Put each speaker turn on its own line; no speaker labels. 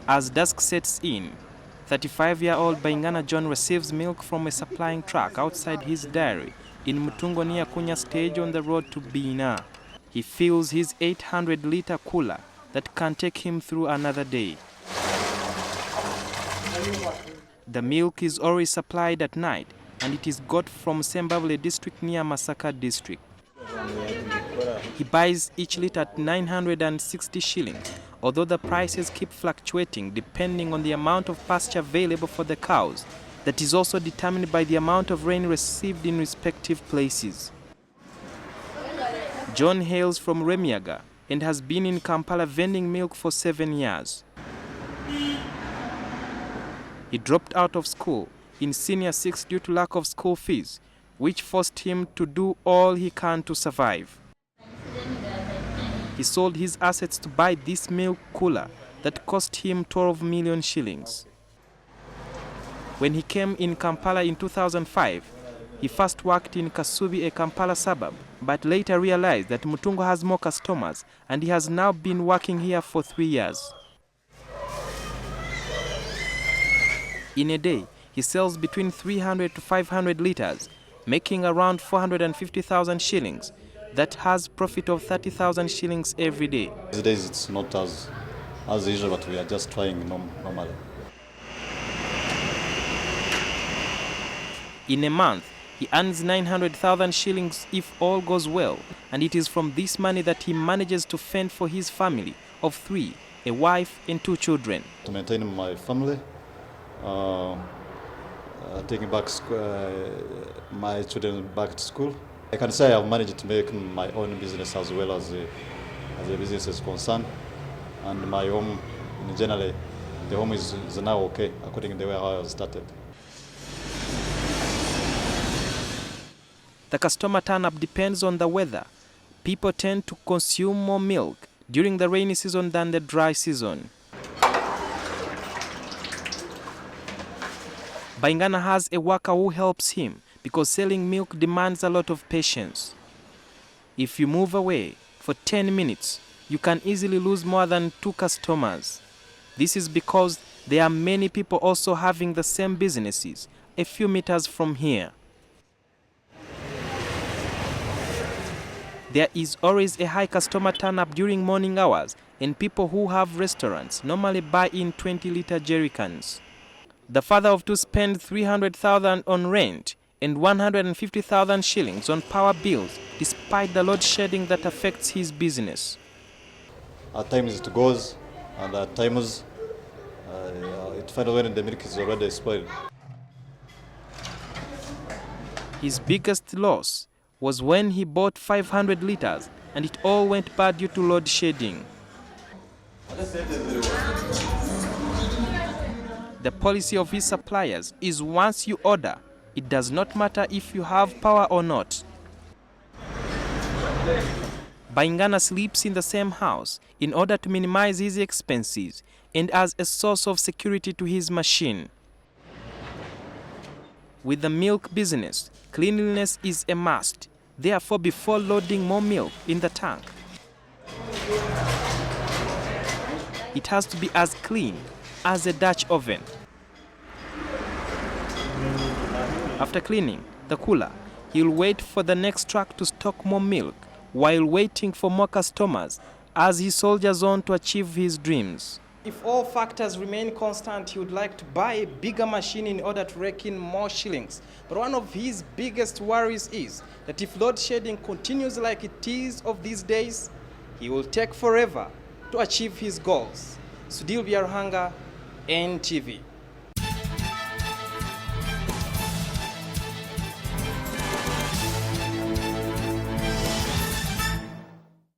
As dusk sets in, 35-year-old Baingana John receives milk from a supplying truck outside his dairy in Mutungo near Kunya stage on the road to Bina. He fills his 800-liter cooler that can take him through another day. The milk is always supplied at night, and it is got from Sembabule district near Masaka district. He buys each liter at 960 shillings, although the prices keep fluctuating depending on the amount of pasture available for the cows. That is also determined by the amount of rain received in respective places. John hails from Remiaga and has been in Kampala vending milk for 7 years. He dropped out of school in Senior 6 due to lack of school fees, which forced him to do all he can to survive. He sold his assets to buy this milk cooler that cost him 12 million shillings. When he came in Kampala in 2005, he first worked in Kasubi, a Kampala suburb, but later realized that Mutungo has more customers, and he has now been working here for 3 years. In a day, he sells between 300 to 500 liters, making around 450,000 shillings. That has profit of 30,000 shillings every day.
These days it's not as usual, but we are just trying normally.
In a month, he earns 900,000 shillings if all goes well, and it is from this money that he manages to fend for his family of 3, a wife and 2 children.
To maintain my family, taking back my children back to school. I can say I've managed to make my own business as well as the business is concerned, and my home, generally, the home is now okay according to the way how I started.
The customer turn-up depends on the weather. People tend to consume more milk during the rainy season than the dry season. Baingana has a worker who helps him because selling milk demands a lot of patience. If you move away for 10 minutes, you can easily lose more than 2 customers. This is because there are many people also having the same businesses a few meters from here. There is always a high customer turn-up during morning hours, and people who have restaurants normally buy in 20-liter jerrycans. The father of 2 spends 300,000 on rent and 150,000 shillings on power bills, despite the load shedding that affects his business.
At times it goes, and at times it finds when the milk is already spoiled.
His biggest loss was when he bought 500 liters and it all went bad due to load shedding. The policy of his suppliers is once you order, it does not matter if you have power or not. Baingana sleeps in the same house in order to minimize his expenses and as a source of security to his machine. With the milk business, cleanliness is a must. Therefore, before loading more milk in the tank, it has to be as clean as a Dutch oven. After cleaning the cooler, he'll wait for the next truck to stock more milk while waiting for more customers as he soldiers on to achieve his dreams. If all factors remain constant, he would like to buy a bigger machine in order to rake in more shillings. But one of his biggest worries is that if load shedding continues like it is of these days, he will take forever to achieve his goals. Sudil Biarhanga, NTV.